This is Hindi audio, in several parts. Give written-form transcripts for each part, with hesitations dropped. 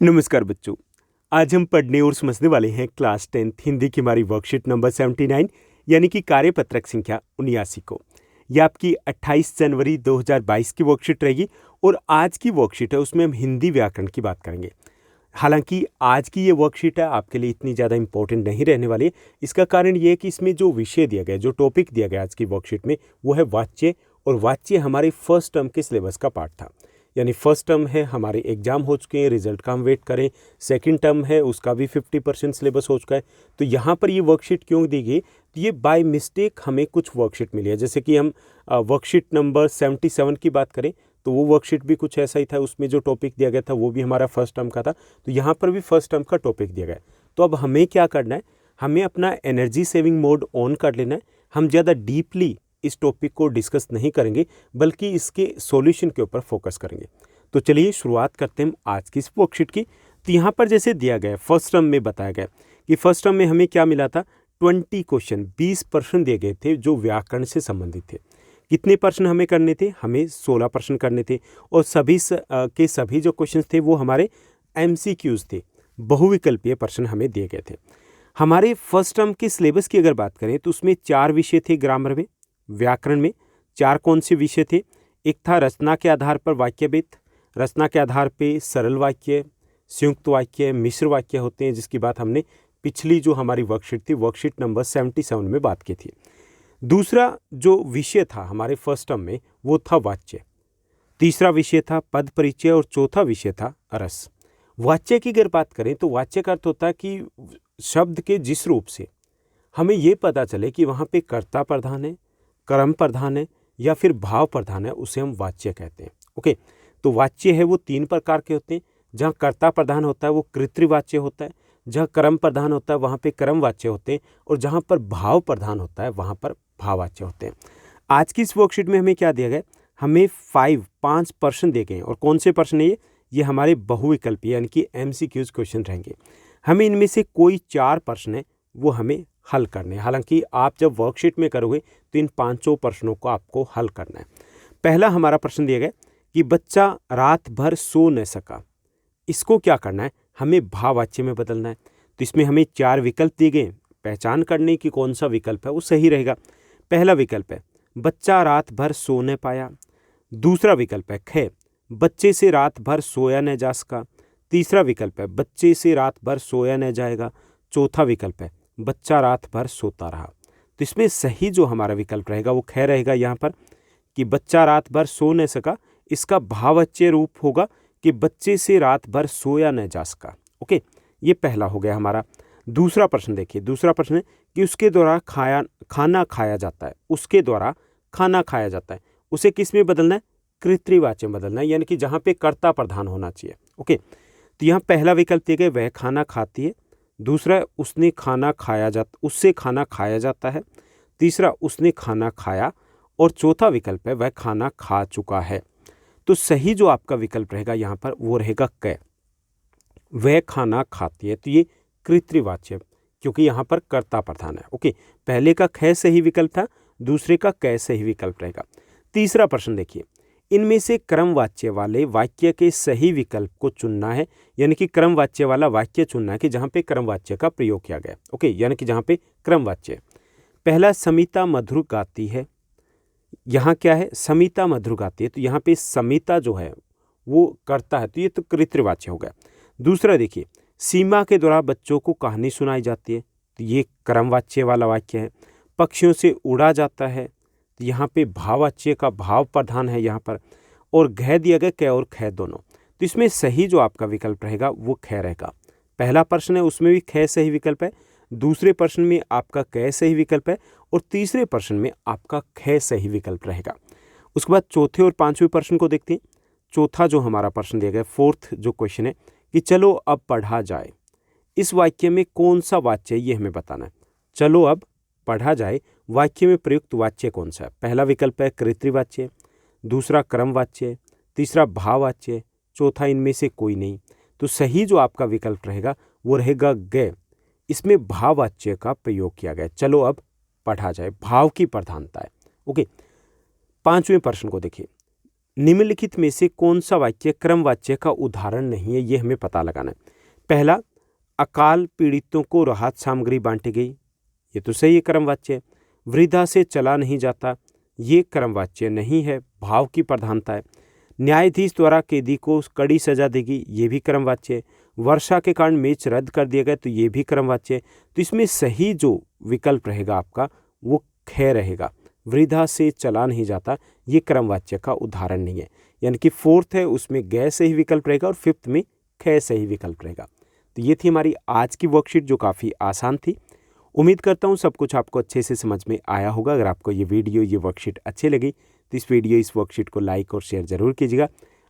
नमस्कार बच्चों। आज हम पढ़ने और समझने वाले हैं क्लास 10th हिंदी की हमारी वर्कशीट नंबर 79 यानी कि कार्यपत्रक संख्या 79 को। यह आपकी 28 जनवरी 2022 की वर्कशीट रहेगी और आज की वर्कशीट है उसमें हम हिंदी व्याकरण की बात करेंगे। हालांकि आज की ये वर्कशीट है आपके लिए इतनी ज़्यादा इंपॉर्टेंट नहीं रहने वाली है। इसका कारण ये है कि इसमें जो विषय दिया गया है, जो टॉपिक दिया गया आज की वर्कशीट में, वो है वाच्य। और वाच्य हमारे फर्स्ट टर्म के सिलेबस का पार्ट था। यानी फर्स्ट टर्म है, हमारे एग्जाम हो चुके हैं, रिजल्ट का हम वेट करें। सेकंड टर्म है, उसका भी 50% सिलेबस हो चुका है। तो यहाँ पर ये वर्कशीट क्यों दी गई? तो ये बाय मिस्टेक हमें कुछ वर्कशीट मिली है। जैसे कि हम वर्कशीट नंबर 77 की बात करें तो वो वर्कशीट भी कुछ ऐसा ही था। उसमें जो टॉपिक दिया गया था वो भी हमारा फर्स्ट टर्म का था। तो यहाँ पर भी फर्स्ट टर्म का टॉपिक दिया गया है। तो अब हमें क्या करना है, हमें अपना एनर्जी सेविंग मोड ऑन कर लेना है। हम ज़्यादा डीपली इस टॉपिक को डिस्कस नहीं करेंगे बल्कि इसके सॉल्यूशन के ऊपर फोकस करेंगे। तो चलिए शुरुआत करते हैं आज की इस वर्कशीट की। तो यहाँ पर जैसे दिया गया फर्स्ट टर्म में बताया गया कि फर्स्ट टर्म में हमें क्या मिला था, 20 क्वेश्चन 20% दिए गए थे जो व्याकरण से संबंधित थे। कितने पर्सन हमें करने थे? हमें 16 पर्सन करने थे। और सभी के सभी जो क्वेश्चन थे वो हमारे MCQs थे, बहुविकल्पीय प्रश्न हमें दिए गए थे। हमारे फर्स्ट टर्म के सिलेबस की अगर बात करें तो उसमें 4 विषय थे ग्रामर में, व्याकरण में। 4 कौन से विषय थे? एक था रचना के आधार पर वाक्यभेद, रचना के आधार पे सरल वाक्य, संयुक्त वाक्य, मिश्र वाक्य होते हैं, जिसकी बात हमने पिछली जो हमारी वर्कशीट थी, वर्कशीट नंबर 77 में बात की थी। दूसरा जो विषय था हमारे फर्स्ट टर्म में वो था वाच्य। तीसरा विषय था पद परिचय और चौथा विषय था रस। वाच्य की अगर बात करें तो वाच्य का अर्थ होता है कि शब्द के जिस रूप से हमें ये पता चले कि वहाँ पे कर्ता प्रधान है, कर्म प्रधान है या फिर भाव प्रधान है, उसे हम वाच्य कहते हैं। ओके, तो वाच्य है वो 3 प्रकार के होते हैं। जहाँ कर्ता प्रधान होता है वो कृतवाच्य होता है, जहाँ कर्म प्रधान होता है वहाँ पे कर्म वाच्य होते हैं, और जहाँ पर भाव प्रधान होता है वहाँ पर भाववाच्य होते हैं। आज की इस वर्कशीट में हमें क्या दिया गया? हमें 5 प्रश्न दिए गए हैं। और कौन से प्रश्न है ये हमारे बहुविकल्पीय यानी कि MCQs क्वेश्चन रहेंगे। हमें इनमें से कोई 4 प्रश्न है वो हमें हल करने हैं। हालांकि आप जब वर्कशीट में करोगे तो इन 5 प्रश्नों को आपको हल करना है। पहला हमारा प्रश्न दिया गया कि बच्चा रात भर सो न सका। इसको क्या करना है? हमें भाववाच्य में बदलना है। तो इसमें हमें 4 विकल्प दिए गए, पहचान करने की कौन सा विकल्प है वो सही रहेगा। पहला विकल्प है बच्चा रात भर सो न पाया। दूसरा विकल्प है ख, बच्चे से रात भर सोया न जा सका। तीसरा विकल्प है बच्चे से रात भर सोया न जाएगा। चौथा विकल्प है बच्चा रात भर सोता रहा। तो इसमें सही जो हमारा विकल्प रहेगा वो ख रहेगा। यहाँ पर कि बच्चा रात भर सो न सका, इसका भाववाच्य रूप होगा कि बच्चे से रात भर सोया न जा सका। ओके, ये पहला हो गया हमारा। दूसरा प्रश्न देखिए, दूसरा प्रश्न है कि उसके द्वारा खाना खाया जाता है। उसके द्वारा खाना खाया जाता है, उसे किस में बदलना है? कृतवाच्य में बदलना है, यानी कि जहाँ पे कर्ता प्रधान होना चाहिए। ओके, तो यहाँ पहला विकल्प दिया गया वह खाना खाती है। दूसरा उसने खाना खाया जाता, उससे खाना खाया जाता है। तीसरा उसने खाना खाया, और चौथा विकल्प है वह खाना खा चुका है। तो सही जो आपका विकल्प रहेगा यहाँ पर वो रहेगा क, वह खाना खाती है। तो ये कृतवाच्य, क्योंकि यहाँ पर कर्ता प्रधान है। ओके, पहले का ख सही विकल्प था, दूसरे का क सही विकल्प रहेगा। तीसरा प्रश्न देखिए, इनमें से क्रमवाच्य वाले वाक्य के सही विकल्प को चुनना है। यानी कि क्रमवाच्य वाला वाक्य चुनना है कि जहाँ पे क्रमवाच्य का प्रयोग किया गया। ओके, यानी कि जहाँ पे क्रमवाच्य। पहला समिता मधुर गाती है। यहाँ क्या है? समिता मधुर गाती है। तो यहाँ पे समिता जो है वो करता है, तो ये तो कृतवाच्य हो गया। दूसरा देखिए, सीमा के द्वारा बच्चों को कहानी सुनाई जाती है। तो ये क्रमवाच्य वाला वाक्य है। पक्षियों से उड़ा जाता है, तो यहाँ पे भाववाच्य का भाव प्रधान है यहाँ पर। और घ दिया गया, क और ख दोनों। तो इसमें सही जो आपका विकल्प रहेगा वो ख रहेगा। पहला प्रश्न है उसमें भी ख सही विकल्प है, दूसरे प्रश्न में आपका क सही विकल्प है, और तीसरे प्रश्न में आपका ख सही विकल्प रहेगा। उसके बाद चौथे और पांचवें प्रश्न को देखते हैं। चौथा जो हमारा प्रश्न दिया गया, फोर्थ जो क्वेश्चन है कि चलो अब पढ़ा जाए। इस वाक्य में कौन सा वाच्य है ये हमें बताना है। चलो अब पढ़ा जाए वाक्य में प्रयुक्त वाच्य कौन सा है? पहला विकल्प है कृतवाच्य, दूसरा क्रमवाच्य, तीसरा भाववाच्य, चौथा इनमें से कोई नहीं। तो सही जो आपका विकल्प रहेगा वो रहेगा ग, इसमें भाववाच्य का प्रयोग किया गया। चलो अब पढ़ा जाए, भाव की प्रधानता है। ओके, पांचवें प्रश्न को देखिए, निम्नलिखित में से कौन सा वाक्य क्रम वाच्य का उदाहरण नहीं है, ये हमें पता लगाना है। पहला, अकाल पीड़ितों को राहत सामग्री बांटी गई, ये तो सही है, क्रम वाच्य है। वृद्धा से चला नहीं जाता, ये क्रम वाच्य नहीं है, भाव की प्रधानता है। न्यायाधीश द्वारा कैदी को कड़ी सजा देगी, ये भी क्रम वाच्य है। वर्षा के कारण मैच रद्द कर दिया गया, तो ये भी क्रम वाच्य है। तो इसमें सही जो विकल्प रहेगा आपका वो ख रहेगा। वृद्धा से चला नहीं जाता, ये क्रम वाच्य का उदाहरण नहीं है। यानी कि फोर्थ है उसमें ग सही विकल्प रहेगा और फिफ्थ में ख सही विकल्प रहेगा। तो ये थी हमारी आज की वर्कशीट जो काफ़ी आसान थी। उम्मीद करता हूँ सब कुछ आपको अच्छे से समझ में आया होगा। अगर आपको ये वीडियो ये वर्कशीट अच्छी लगी तो इस वर्कशीट को लाइक और शेयर ज़रूर कीजिएगा।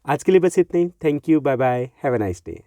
आज के लिए बस इतना ही। Thank you, bye bye, have a nice day.